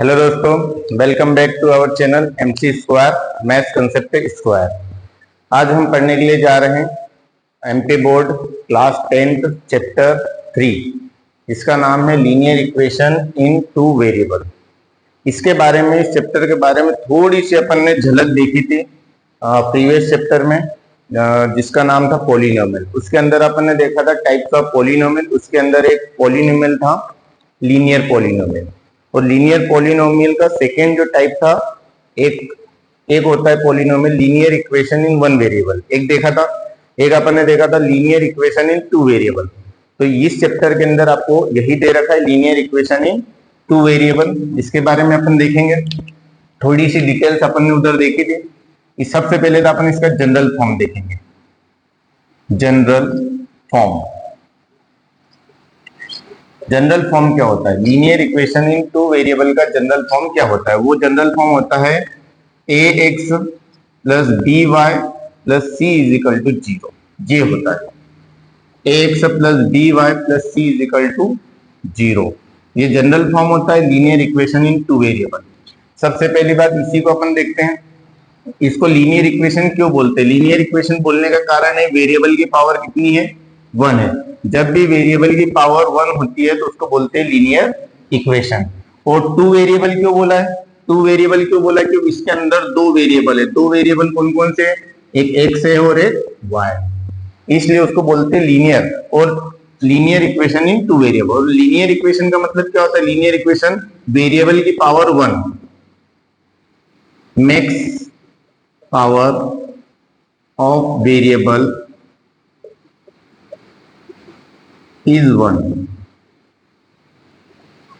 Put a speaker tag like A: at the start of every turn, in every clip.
A: Hello दोस्तों, welcome back to our channel MC square maths concept square. आज हम पढ़ने के लिए जा रहे हैं MP board class 10th chapter 3। इसका नाम है linear equation in two variable. इसके बारे में, इस चैप्टर के बारे में थोड़ी सी अपन ने झलक देखी थी प्रीवियस चैप्टर में, जिसका नाम था पॉलिनोमियल। उसके अंदर अपन ने देखा था टाइप्स ऑफ पॉलिनोमियल। उसके अंदर एक पॉलिनोमियल था लीनियर पॉलिनोमियल, और लीनियर पॉलिनोमियल का सेकेंड जो टाइप था, एक होता है polynomial linear equation in one variable. एक अपन ने देखा था linear equation in two variable. तो इस चैप्टर के अंदर आपको यही दे रखा है, linear equation in two variable. इसके बारे में अपन देखेंगे, थोड़ी सी डिटेल्स अपन ने उधर देखी थी। सबसे पहले तो अपन इसका जनरल फॉर्म देखेंगे। जनरल फॉर्म क्या होता है? Linear equation in two variable का जनरल फॉर्म क्या होता है? वो जनरल फॉर्म होता है ax plus by plus c is equal to 0। ये होता है ax plus by plus c is equal to 0। ये जनरल फॉर्म होता है linear equation in two variable. सबसे पहली बात इसी को अपन देखते हैं, इसको लीनियर इक्वेशन क्यों बोलते हैं? लीनियर इक्वेशन बोलने का कारण है वेरिएबल की पावर कितनी है? 1 है। जब भी वेरिएबल की पावर 1 होती है तो उसको बोलते हैं लीनियर इक्वेशन। और टू वेरिएबल क्यों बोला है? टू वेरिएबल क्यों बोला? क्योंकि इसके अंदर दो वेरिएबल है। दो वेरिएबल कौन कौन से? एक x है और एक y, इसलिए उसको बोलते हैं लीनियर। और linear equation in two variable. और लीनियर इक्वेशन का मतलब क्या होता है? लीनियर इक्वेशन वेरिएबल की power 1, max power of variable is 1,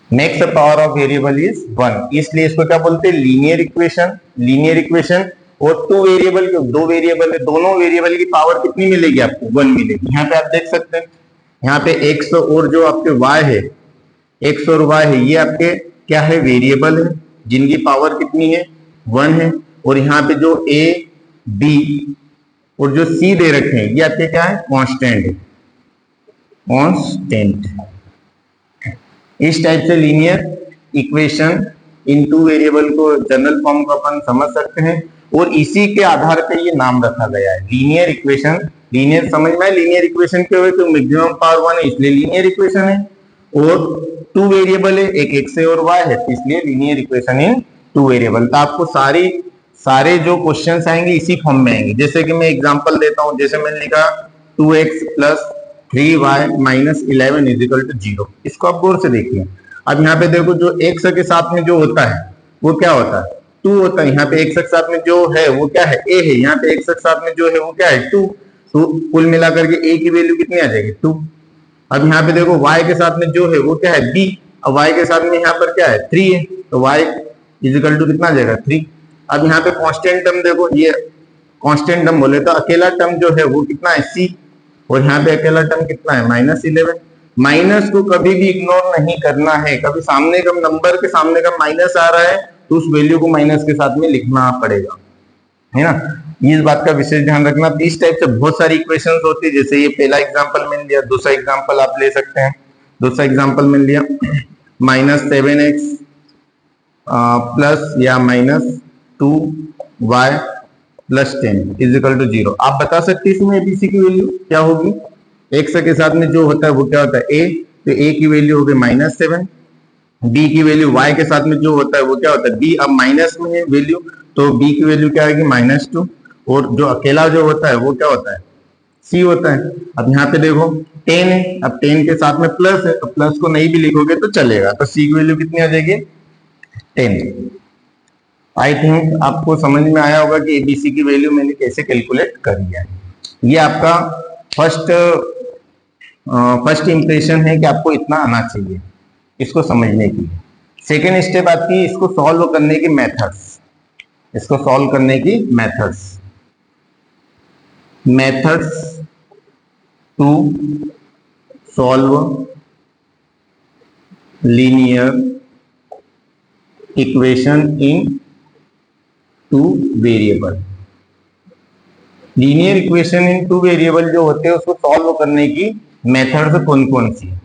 A: next power of variable is 1, इसलिए इसको क्या बोलते हैं? Linear equation. Linear equation. और टू वेरिएबल, दो वेरिएबल है, दोनों वेरिएबल की पावर कितनी मिलेगी आपको? 1 मिलेगी। यहाँ पे आप देख सकते हैं, यहाँ पे x और जो आपके y है, x और y है, ये आपके क्या है? वेरिएबल है, जिनकी पावर कितनी है? 1 है। और यहाँ पे जो a b और जो c दे रखे हैं, ये आपके क्या है? कांस्टेंट है, कांस्टेंट। इस टाइप से linear equation in two variable को जनरल फॉर्म को अपन समझ सकते हैं, और इसी के आधार पर ये नाम रखा गया है लीनियर इक्वेशन। लीनियर समझ में? लीनियर इक्वेशन क्यों है? तो मैक्सिमम पावर 1 है, इसलिए लीनियर इक्वेशन है। और टू वेरिएबल है, एक x है और y है, इसलिए linear equation in two variable. तो आपको सारे जो क्वेश्चंस आएंगे इसी फॉर्म में आएंगे। जैसे कि मैं एग्जांपल देता हूं, जैसे मैंने लिखा 2x plus 3y minus 11 is equal to 0। इसको आप गौर से देखिए। अब यहाँ पे देखो, जो x के साथ में जो होता है वो क्या होता है? 2 होता है। यहाँ पे x के साथ में जो है वो क्या है? a है। यहाँ पे x के साथ में जो है वो क्या है? 2। तो कुल मिलाकर के a की वैल्यू कितनी आ जाएगी? 2। अब यहाँ पे देखो y के साथ में जो है वो क्या है? b। अब y के साथ में यहाँ पर क्या है? 3 है, तो y इज इक्वल टू कितना आ जाएगा? 3। अब यहाँ पे कांस्टेंट टर्म देखो, ये कांस्टेंट टर्म बोले तो अकेला टर्म जो है वो कितना है? c। और यहाँ पे अकेला टर्म कितना है? -11। माइनस को कभी भी इग्नोर नहीं करना है। कभी सामने का नंबर के सामने का माइनस आ रहा है तो उस वैल्यू को माइनस के साथ में लिखना पड़ेगा, है ना? इस बात का विशेष ध्यान रखना। इस टाइप से बहुत सारी इक्वेशंस होती है। जैसे ये पहला एग्जांपल मैंने लिया, दूसरा एग्जांपल आप ले सकते हैं। दूसरा एग्जांपल मैंने लिया -7x प्लस या -2y plus 10 is equal to 0। आप बता सकते हैं इसमें एबीसी की वैल्यू क्या होगी? x के साथ में जो होता है वो क्या होता है? a, तो a की वैल्यू होगी -7। b की वैल्यू y के साथ में जो होता है वो क्या होता है? b। अब माइनस में है वैल्यू, तो b की वैल्यू क्या आएगी? -2। और जो अकेला जो होता है वो क्या होता है? c होता है। अब यहाँ पे देखो 10 है, अब 10 के साथ में प्लस है, तो प्लस को नहीं भी लिखोगे तो चलेगा। तो c की वैल्यू कितनी आ जाएगी? 10। आई थिंक आपको समझ में आया होगा कि एबीसी की वैल्यू मैंने कैसे कैलकुलेट करी है। ये आपका फर्स्ट इंप्रेशन है कि आपको इतना आना चाहिए इसको समझने की। सेकेंड स्टेप आती है इसको सॉल्व करने की methods. Methods to solve linear equation in two variable. Linear equation in two variable जो होते हैं उसको सॉल्व करने की मेथड्स कौन कौन सी है?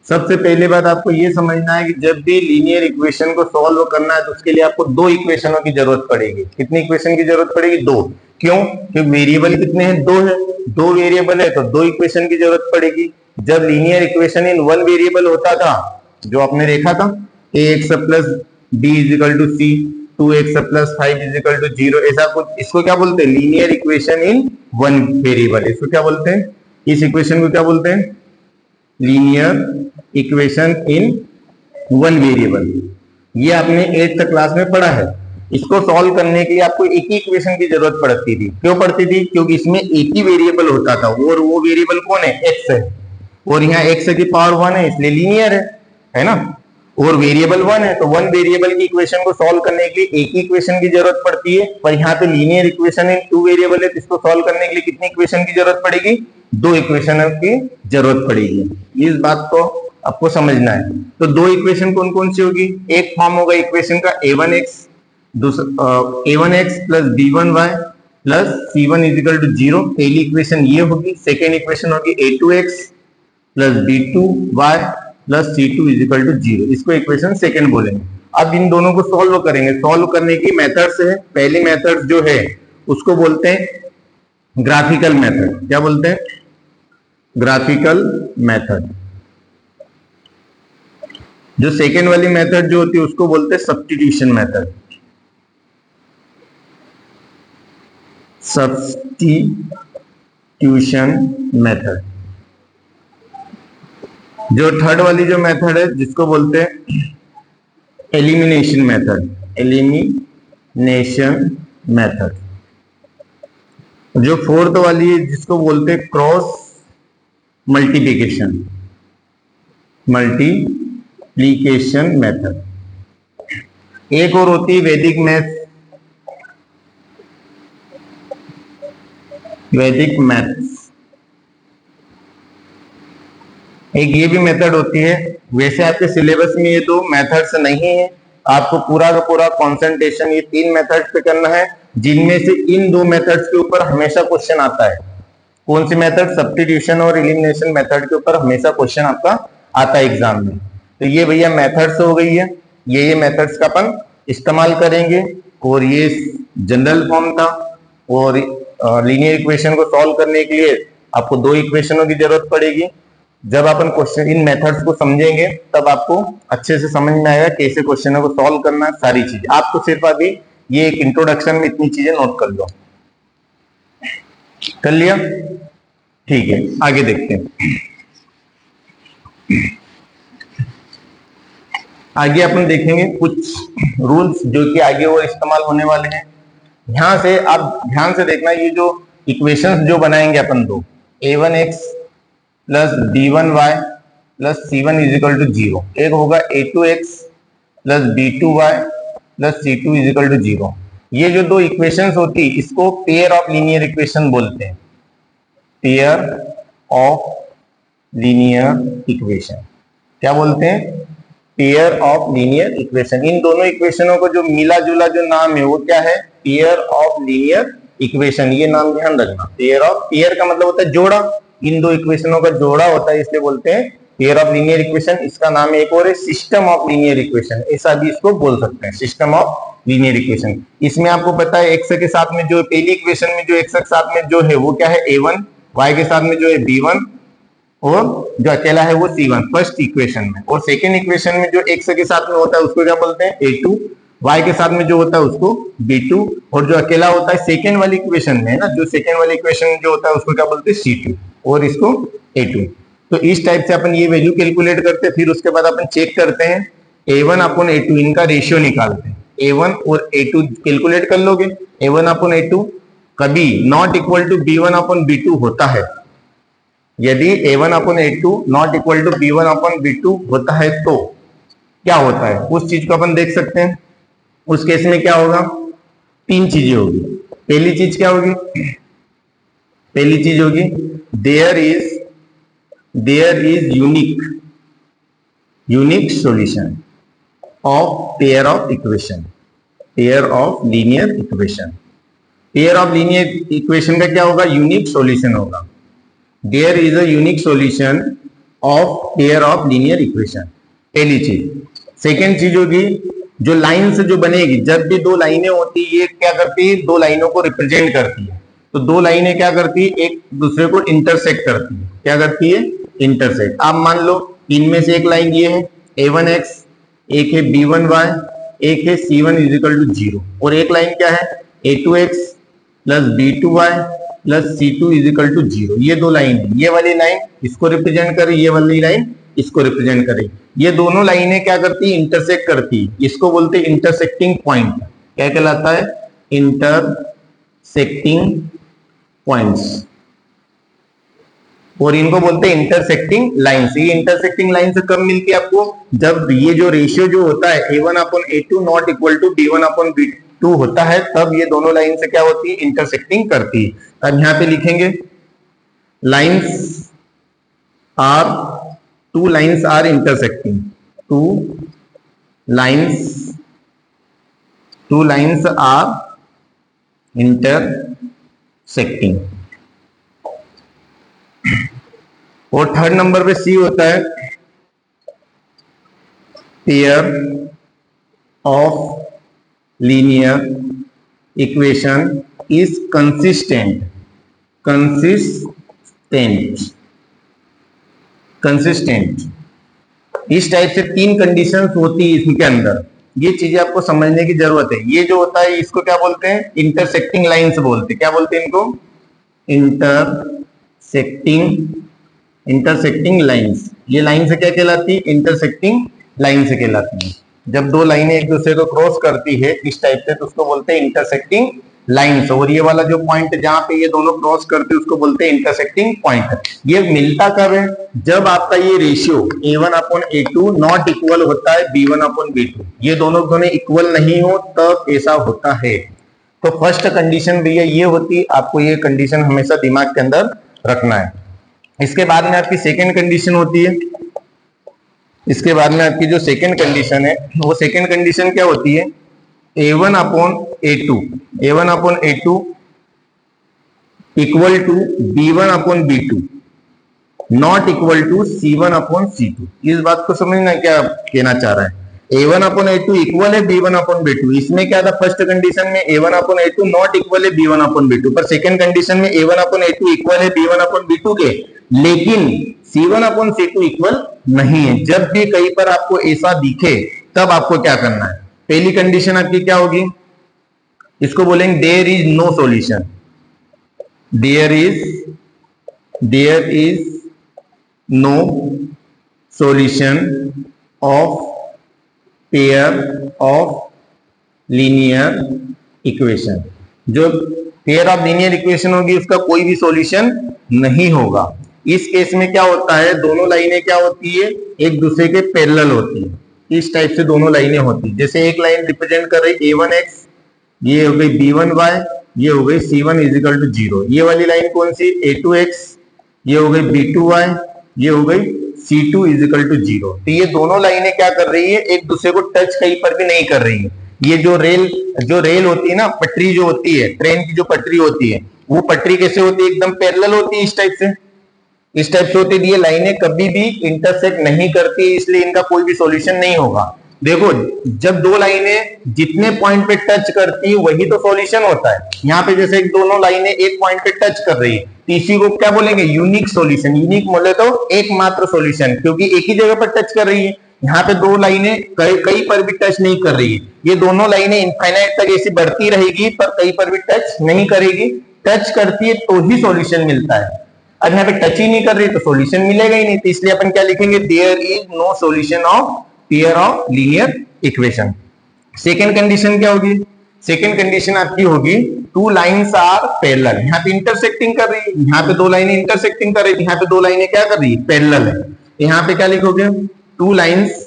A: सबसे पहले बात आपको ये समझना है कि जब भी लीनियर इक्वेशन को सॉल्व करना है तो उसके लिए आपको दो इक्वेशनों की जरूरत पड़ेगी। कितनी इक्वेशन की जरूरत पड़ेगी? दो। क्यों? क्योंकि वेरिएबल कितने हैं? दो है। दो वेरिएबल है तो दो इक्वेशन की जरूरत पड़ेगी। जब linear equation in one variable होता था, जो आपने देखा था, ax plus b is equal to c, 2x plus 5 is equal to 0, ऐसा कुछ, इसको क्या बोलते हैं? Linear equation in one variable. इसको क्या बोलते हैं? इस इक्वेशन को क्या बोलते हैं? Linear equation in one variable. ये आपने 8th क्लास में पढ़ा है। इसको सॉल्व करने के लिए आपको एक ही इक्वेशन की जरूरत पड़ती थी। क्यों पड़ती थी? क्योंकि इसमें एक ही वेरिएबल होता था और वो वेरिएबल कौन है? x है, और यहाँ x की पावर 1 है, इसलिए लीनियर है ना। और वेरिएबल 1 है तो वन वेरिएबल की इक्वेशन को सॉल्व करने के लिए एक ही इक्वेशन की जरूरत पड़ती है। पर यहाँ पे linear equation in two variable है तो इसको सॉल्व करने के लिए कितनी इक्वेशन की जरूरत पड़ेगी? दो इक्वेशन की जरूरत पड़ेगी। इस बात को आपको समझना है। तो दो इक्वेशन कौन कौन सी होगी? एक फॉर्म होगा इक्वेशन का a1x, दूसरा a1x plus b1y plus c1 is equal to 0, पहली इक्वेशन ये होगी। सेकेंड इक्वेशन होगी a2x plus b2y plus c2 is equal to 0, इसको इक्वेशन सेकेंड बोलेंगे। अब इन दोनों को सॉल्व करेंगे। सॉल्व करने की मेथड्स है। पहली मेथड जो है उसको बोलते हैं ग्राफिकल मेथड। क्या बोलते हैं? Graphical method. जो सेकेंड वाली मेथड जो होती है उसको बोलते हैं सब्स्टिट्यूशन मेथड। Substitution method. जो थर्ड वाली जो मेथड है जिसको बोलते हैं एलिमिनेशन मेथड। Elimination method. जो फोर्थ वाली है जिसको बोलते हैं क्रॉस मल्टीप्लिकेशन। Multiplication method. एक और होती है वैदिक मैथ। वैदिक मैथ्स। एक ये भी मेथड होती है। वैसे आपके सिलेबस में ये दो मेथड्स नहीं है, आपको पूरा का पूरा कंसंट्रेशन ये तीन मेथड्स पे करना है, जिनमें से इन दो मेथड्स के ऊपर हमेशा क्वेश्चन आता है। कौन सी मेथड? सब्स्टिट्यूशन और एलिमिनेशन मेथड के ऊपर हमेशा क्वेश्चन आपका आता है एग्जाम में। तो ये भैया मेथड्स हो गई है। ये मेथड्स का अपन इस्तेमाल करेंगे। और ये जनरल फॉर्म था। और लीनियर इक्वेशन को सॉल्व करने के लिए आपको दो इक्वेशनों की जरूरत पड़ेगी। जब अपन क्वेश्चन इन मेथड्स को समझेंगे तब आपको अच्छे से समझ में आएगा कैसे क्वेश्चनों को सॉल्व करना, सारी चीजें। आपको सिर्फ अभी ये एक इंट्रोडक्शन में इतनी चीजें नोट कर लो। कर लिया? ठीक है, आगे देखते हैं। आगे अपन देखेंगे कुछ रूल्स जो कि आगे वो इस्तेमाल होने वाले हैं। यहां से आप ध्यान से देखना, ये जो इक्वेशंस जो बनाएंगे अपन दो, a1x plus b1y plus c1 is equal to 0, एक होगा a2x plus b2y plus c2 is equal to 0। ये जो दो इक्वेशंस होती है इसको पेयर ऑफ लीनियर इक्वेशन बोलते हैं। Pair of linear equation. क्या बोलते हैं? Pair of linear equation. इन दोनों इक्वेशनों को जो मिला जुला जो नाम है वो क्या है? Pair of linear equation. ये नाम ध्यान रखना। पेयर का मतलब होता है जोड़ा। इन दो इक्वेशनों का जोड़ा होता है, इसलिए बोलते हैं पेयर ऑफ लीनियर इक्वेशन। इसका नाम एक और है सिस्टम ऑफ लीनियर इक्वेशन, ऐसा भी इसको बोल सकते हैं, सिस्टम ऑफ लीनियर इक्वेशन। इसमें आपको पता है एक्स के साथ में जो पहली इक्वेशन में जो एक्स के साथ में जो है वो क्या है? a1, y के साथ में जो है b1 और जो अकेला है वो c1 फर्स्ट इक्वेशन में। और सेकेंड इक्वेशन में जो एक्स के साथ में होता है उसको क्या बोलते हैं? a2, y के साथ में जो होता है उसको b2, और जो अकेला होता है सेकेंड वाली इक्वेशन में है ना, जो सेकेंड वाली इक्वेशन जो होता है उसको क्या बोलते हैं? c2 और इसको a2। तो इस टाइप से अपन ये वैल्यू कैलकुलेट करते हैं। फिर उसके बाद अपन चेक करते हैं a1 अपॉन a2, इनका रेशियो निकालते हैं। a1 और a2 कैलकुलेट कर लोगे। a1 अपॉन a2 कभी not equal to b1 upon b2 होता है। यदि a1 upon a2 not equal to b1 upon b2 होता है तो क्या होता है उस चीज को अपन देख सकते हैं। उस केस में क्या होगा? तीन चीजें होगी। पहली चीज क्या होगी? पहली चीज होगी there is unique solution of pair of equation. Pair of linear equation. Pair of linear equation का क्या होगा? यूनिक सॉल्यूशन होगा। There is a unique solution of pair of linear equation, पहली चीज। सेकेंड चीज होगी जो लाइन्स जो बनेगी, जब भी दो लाइनें होती है ये क्या करती है, दो लाइनों को रिप्रेजेंट करती है। तो दो लाइनें क्या करती है, एक दूसरे को इंटरसेक्ट करती है। क्या करती है, इंटरसेक्ट। आप मान लो इनमें से एक लाइन ये है a1x, एक है b1y, एक है c1 इजिकल टू 0, और एक लाइन क्या है a2x plus b2y plus c2 is equal to 0। ये दो लाइन है, ये वाली लाइन इसको रिप्रेजेंट करे, ये वाली लाइन इसको रिप्रेजेंट करे। ये दोनों लाइनें क्या करती है, इंटरसेक्ट करती है। इसको बोलते हैं इंटरसेक्टिंग पॉइंट। क्या कहलाता है, इंटरसेक्टिंग पॉइंट्स, और इनको बोलते हैं इंटरसेक्टिंग लाइंस। ये इंटरसेक्टिंग लाइंस कब मिलती है आपको, जब ये जो रेशियो जो होता है a1/a2 not equal to b1/b2 होता है, तब ये दोनों लाइन से क्या होती है, इंटरसेक्टिंग करती है। अब यहां पे लिखेंगे lines are, two lines are intersecting, two lines are intersecting. और थर्ड नंबर पे सी होता है pair of linear equation is consistent. इस टाइप से तीन कंडीशंस होती है इसके अंदर। ये चीजें आपको समझने की जरूरत है। ये जो होता है इसको क्या बोलते हैं, इंटरसेक्टिंग लाइंस बोलते हैं। क्या बोलते हैं इनको, इंटरसेक्टिंग लाइंस। ये लाइन से क्या कहलाती है, इंटरसेक्टिंग लाइन से कहलाती है। जब दो लाइनें एक दूसरे को क्रॉस करती है इस टाइप से, तो उसको बोलते हैं इंटरसेक्टिंग लाइंस। और ये वाला जो पॉइंट जहां पे ये दोनों क्रॉस करते हैं उसको बोलते हैं इंटरसेक्टिंग पॉइंट। ये मिलता कब है, जब आपका ये रेशियो a1/a2 नॉट इक्वल होता है b1/b2। ये दोनों इक्वल नहीं हो तब ऐसा होता है। तो फर्स्ट कंडीशन भैया ये होती है, आपको ये कंडीशन हमेशा दिमाग के अंदर रखना है। इसके बाद में आपकी सेकेंड कंडीशन होती है, इसके बाद में आपकी जो सेकेंड कंडीशन है वो सेकेंड कंडीशन क्या होती है, a1/a2 equal to b1/b2 not equal to c1/c2। इस बात को समझना क्या कहना चाह रहा है, a1/a2 इक्वल है b1/b2। इसमें क्या था, फर्स्ट कंडीशन में a1/a2 नॉट इक्वल है b1/b2, पर सेकेंड कंडीशन में a1/a2 इक्वल है b1/b2 के, लेकिन c1/c2 इक्वल नहीं है। जब भी कहीं पर आपको ऐसा दिखे तब आपको क्या करना है, पहली कंडीशन आपकी क्या होगी, इसको बोलेंगे there is no solution. There is no solution of pair of linear equation. जो पेयर ऑफ लीनियर इक्वेशन होगी उसका कोई भी सॉल्यूशन नहीं होगा। इस केस में क्या होता है, दोनों लाइनें क्या होती है, एक दूसरे के पैरेलल होती है। इस टाइप से दोनों लाइनें होती है। जैसे एक लाइन रिप्रेजेंट कर रही a1x, ये हो गई b1y, ये हो गई c1 इजिकल टू 0। ये वाली लाइन कौन सी, a2x, ये हो गई b2y, ये हो गई c2 इजिकल टू 0। तो ये दोनों लाइनें क्या कर रही है, एक दूसरे को टच कहीं पर भी नहीं कर रही है। ये जो रेल होती है ना, पटरी जो होती है, ट्रेन की जो पटरी होती है, वो पटरी कैसे होती है, एकदम पैरेलल होती है। इस टाइप से होती है। ये लाइनें कभी भी इंटरसेक्ट नहीं करती, इसलिए इनका कोई भी सॉल्यूशन नहीं होगा। देखो, जब दो लाइनें जितने पॉइंट पे टच करती है वही तो सॉल्यूशन होता है। यहाँ पे जैसे दोनों लाइनें एक पॉइंट पे टच कर रही है, तो इसी को क्या बोलेंगे, यूनिक सॉल्यूशन। यूनिक बोले तो एकमात्र सॉल्यूशन, क्योंकि एक ही जगह पर टच कर रही है। यहाँ पे दो लाइनें कहीं पर भी टच नहीं कर रही है। ये दोनों लाइनें इनफाइनाइट तक ऐसी बढ़ती रहेगी, पर कहीं पर भी टच नहीं करेगी। टच करती है तो ही सॉल्यूशन मिलता है। अब यहाँ पे टच ही नहीं कर रही तो सॉल्यूशन मिलेगा ही नहीं। तो इसलिए अपन क्या लिखेंगे, there is no solution of pair of linear equation. Second condition क्या होगी, सेकेंड कंडीशन आपकी होगी टू लाइंस आर पैरेलल। यहाँ पे इंटरसेक्टिंग कर रही है, यहाँ पे दो लाइनें इंटरसेक्टिंग कर रही है, यहाँ पे दो लाइनें क्या कर रही है, पैरेलल है। यहाँ पे क्या लिखोगे, टू लाइंस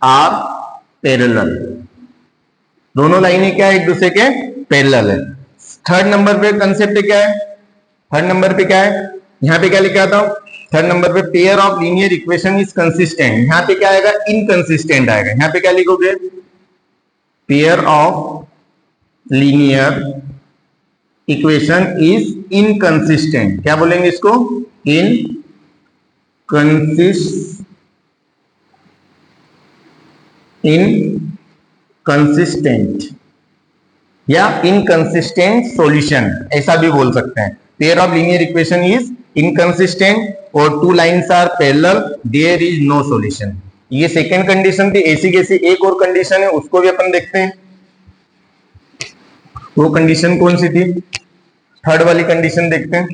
A: आर पैरेलल। दोनों लाइनें क्या है, एक दूसरे के पैरेलल है। थर्ड नंबर पे कंसेप्ट क्या है, थर्ड नंबर पे क्या है, यहाँ पे क्या लिखा था, थर्ड नंबर पे pair of linear equation is consistent. यहाँ पे क्या आएगा, इनकंसिस्टेंट आएगा। यहाँ पे क्या लिखोगे, pair of linear equation is inconsistent, क्या बोलेंगे इसको, इनकंसिस्टेंट या इनकंसिस्टेंट सॉल्यूशन, ऐसा भी बोल सकते हैं। Pair of linear equation is inconsistent और two lines are parallel, there is no solution. ये सेकेंड कंडीशन थी। ऐसी कैसी एक और कंडीशन है, उसको भी अपन देखते हैं। वो कंडीशन कौन सी थी, थर्ड वाली कंडीशन देखते हैं।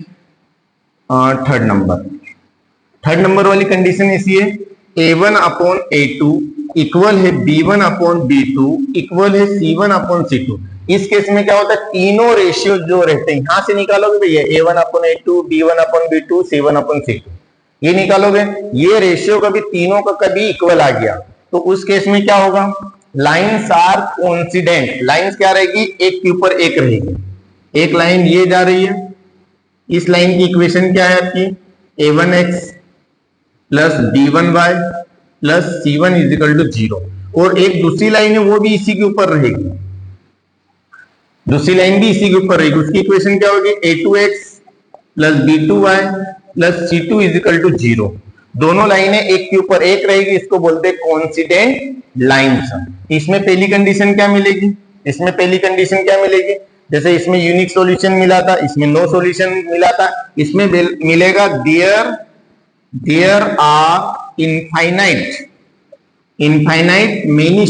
A: थर्ड नंबर वाली कंडीशन ऐसी है, A1 अपॉन A2 इक्वल है B1 अपॉन B2 इक्वल है C1 अपॉन C2। इस केस में क्या होता है, तीनों रेशियो जो रहते हैं यहां से निकालोगे भैया, A1 upon A2, B1 upon B2, C1 upon C2, ये निकालोगे। ये रेशियो कभी तीनों का कभी इक्वल आ गया तो उस केस में क्या होगा, लाइन्स आर कोइंसिडेंट। लाइन्स क्या रहेगी, एक के ऊपर एक रहेगी। एक लाइन ये जा रही है, इस लाइन की इक्वेशन क्या है आपकी, A1x plus B1y plus C1 is equal to 0। और एक दूसरी लाइन है वो भी इसी के ऊपर रहेगी, दूसरी लाइन भी इसी के ऊपर रहेगी। उसकी इक्वेशन क्या होगी, A2x plus B2y plus C2 is equal to 0। दोनों लाइनें एक के ऊपर एक रहेगी, इसको बोलते हैं कोइंसिडेंट लाइन्स। इसमें पहली कंडीशन क्या मिलेगी, इसमें पहली कंडीशन क्या मिलेगी, जैसे इसमें यूनिक सॉल्यूशन मिला था, इसमें नो सॉल्यूशन मिला था, इसमें मिलेगा there are infinite many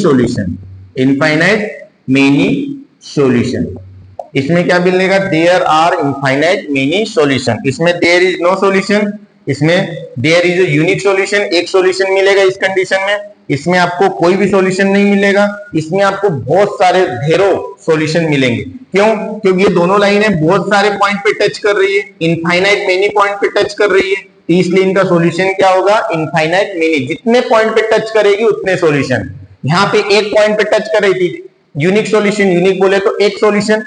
A: solution. इसमें क्या मिलेगा, there are infinite many solution. इसमें देयर इज नो सॉल्यूशन, इसमें there is a unique solution, एक सॉल्यूशन मिलेगा इस कंडीशन में। इसमें आपको कोई भी सॉल्यूशन नहीं मिलेगा, इसमें आपको बहुत सारे ढेरों सॉल्यूशन मिलेंगे। क्यों, क्योंकि ये दोनों लाइनें बहुत सारे पॉइंट पे टच कर रही है, इनफाइनाइट मेनी पॉइंट पे टच कर रही है, इसलिए इनका सॉल्यूशन क्या होगा, इनफाइनाइट मेनी। जितने पॉइंट पे टच करेगी उतने सॉल्यूशन। यहाँ पे एक पॉइंट पे टच कर रही थी, यूनिक सॉल्यूशन, यूनिक बोले तो एक सॉल्यूशन,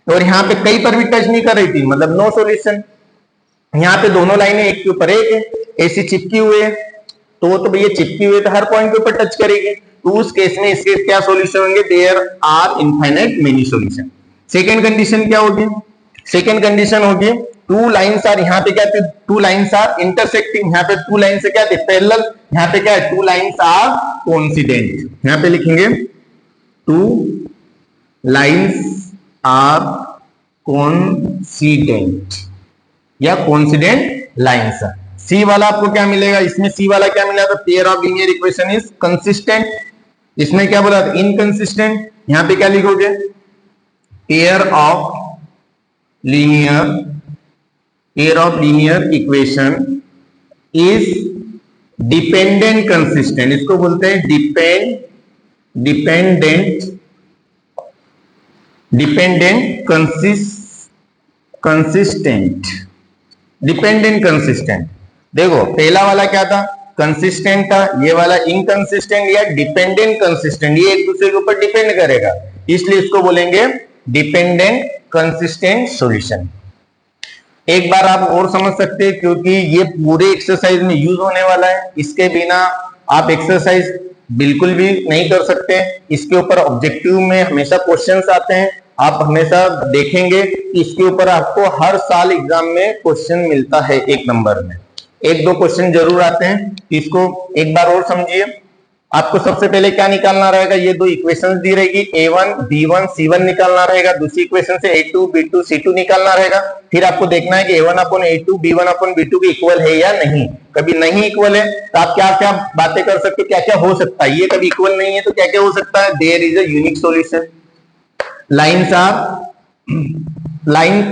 A: और यहाँ पे कई पर भी टच नहीं कर रही थी, मतलब नो सॉल्यूशन। यहाँ पे दोनों लाइनें एक के ऊपर एक है, ऐसी चिपकी हुई है, तो भैया चिपकी हुई तो हर पॉइंट के ऊपर टच करेगी, तो उस केस में इसके क्या सॉल्यूशन होंगे, there are infinite many solution. Second condition क्या होगी, सेकेंड कंडीशन होगी टू लाइन्स आर, यहाँ पे क्या थे, टू लाइन्स आर इंटरसेक्टिंग। यहाँ पे टू लाइन से क्या थे, पैरेलल, यहाँ पे क्या है, टू लाइन्स आर कोइंसिडेंट। यहाँ पे लिखेंगे टू लाइन्स आर कोइंसिडेंट या कोइंसिडेंट लाइन्स। सी वाला आपको क्या मिलेगा, इसमें सी वाला क्या मिला था, pair of linear equation is consistent. इसमें क्या बोला था, इनकंसिस्टेंट। यहां पे क्या लिखोगे, pair of linear equation is dependent consistent. इसको बोलते हैं डिपेंडेंट कंसिस्टेंट। देखो पहला वाला क्या था, कंसिस्टेंट था, ये वाला इनकंसिस्टेंट या डिपेंडेंट कंसिस्टेंट, ये एक दूसरे के ऊपर डिपेंड करेगा, इसलिए इसको बोलेंगे डिपेंडेंट कंसिस्टेंट सॉल्यूशन। एक बार आप और समझ सकते हैं, क्योंकि ये पूरे एक्सरसाइज में यूज होने वाला है, इसके बिना आप एक्सरसाइज बिल्कुल भी नहीं कर सकते। इसके ऊपर ऑब्जेक्टिव में हमेशा क्वेश्चंस आते हैं, आप हमेशा देखेंगे कि इसके ऊपर आपको हर साल एग्जाम में क्वेश्चन मिलता है, एक नंबर में एक दो क्वेश्चन जरूर आते हैं। इसको एक बार और समझिए। आपको सबसे पहले क्या निकालना रहेगा, ये दो इक्वेशंस दी रहेगी, A1 B1 C1 निकालना रहेगा। दूसरी इक्वेशन से A2 B2 C2 निकालना रहेगा। फिर आपको देखना है कि A1 upon A2 B1 upon B2 के इक्वल है या नहीं। कभी नहीं इक्वल है तो आप क्या क्या बातें कर सकते हो, क्या क्या हो सकता है। ये कभी इक्वल नहीं है तो क्या क्या हो सकता है, there is a unique solution,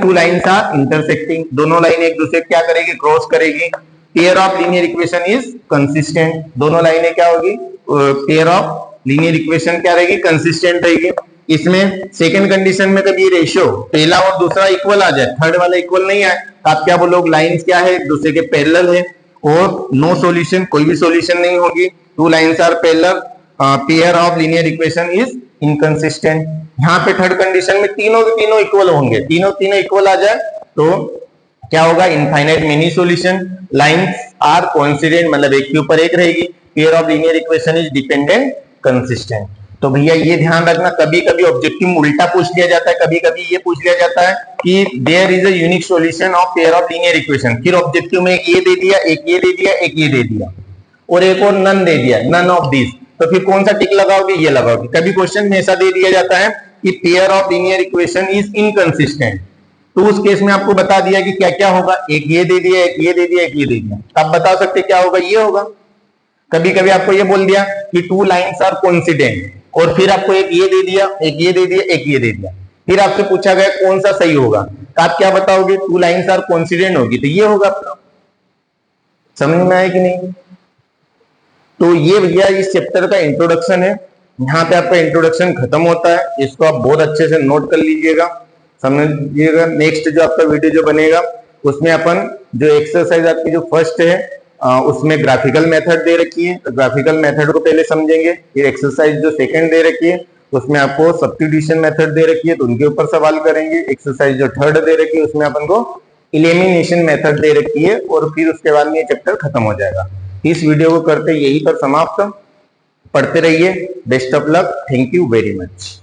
A: two lines are intersecting, दोनों लाइन एक दूसरे क्या करेगी, क्रॉस करेगी। Pair of linear equation is consistent, दोनों लाइनें क्या होगी, पेयर ऑफ लीनियर इक्वेशन क्या रहेगी, कंसिस्टेंट रहेगी। इसमें सेकंड कंडीशन में कभी रेशियो पहला और दूसरा इक्वल आ जाए, थर्ड वाला इक्वल नहीं आए, तो आप क्या बोलोगे, लाइंस क्या है, एक दूसरे के पैरेलल है, और नो सॉल्यूशन, कोई भी सॉल्यूशन नहीं होगी। Two lines are parallel, pair of linear equation is inconsistent. यहाँ पे थर्ड कंडीशन में तीनों के तीनों इक्वल होंगे, तीनों इक्वल आ जाए तो क्या होगा, infinite many solution. Lines are coincident, मतलब एक के ऊपर एक रहेगी। Pair of linear equation is dependent consistent. तो भैया ये ध्यान रखना, कभी कभी ऑब्जेक्टिव में उल्टा पूछ लिया जाता है, कभी कभी ये पूछ लिया जाता है कि there is a unique solution of pair of linear equation, फिर ऑब्जेक्टिव में एक ये दे दिया, एक ये दे दिया, एक ये दे दिया और एक और नन दे दिया, नन ऑफ दिस, तो फिर कौन सा टिक लगाओगे? ये लगाओगे। कभी क्वेश्चन में ऐसा दे दिया जाता है कि pair of linear equation is inconsistent, तो उस केस में आपको बता दिया कि क्या क्या होगा, एक ये दे दिया, एक ये दे दिया, एक ये दे दिया, आप बता सकते क्या होगा? ये होगा। कभी कभी आपको ये बोल दिया कि टू लाइंस आर कोइंसिडेंट, और फिर आपको एक ये दे दिया, एक ये दे दिया, एक ये दे दिया, फिर आपसे पूछा गया कौन सा सही होगा, तो आप क्या बताओगे? टू लाइंस आर कोइंसिडेंट होगी तो ये होगा आपका। समझ में आया कि नहीं? तो ये भैया इस चैप्टर का इंट्रोडक्शन है, यहाँ पे आपका इंट्रोडक्शन खत्म होता है, इसको आप बहुत अच्छे से नोट कर लीजिएगा, समझिएगा। नेक्स्ट जो आपका वीडियो जो बनेगा उसमें अपन जो एक्सरसाइज आपकी जो फर्स्ट है उसमें ग्राफिकल मेथड दे रखी है, तो ग्राफिकल मेथड को पहले समझेंगे। फिर एक्सरसाइज जो सेकंड दे रखी है उसमें आपको सब्स्टिट्यूशन मेथड दे रखी है, तो उनके ऊपर सवाल करेंगे। एक्सरसाइज जो थर्ड दे रखी है उसमें अपन को एलिमिनेशन मेथड दे रखी है, और फिर उसके बाद में ये चैप्टर खत्म हो जाएगा। इस वीडियो को करते यही पर समाप्त। पढ़ते रहिए। Best of luck. Thank you very much.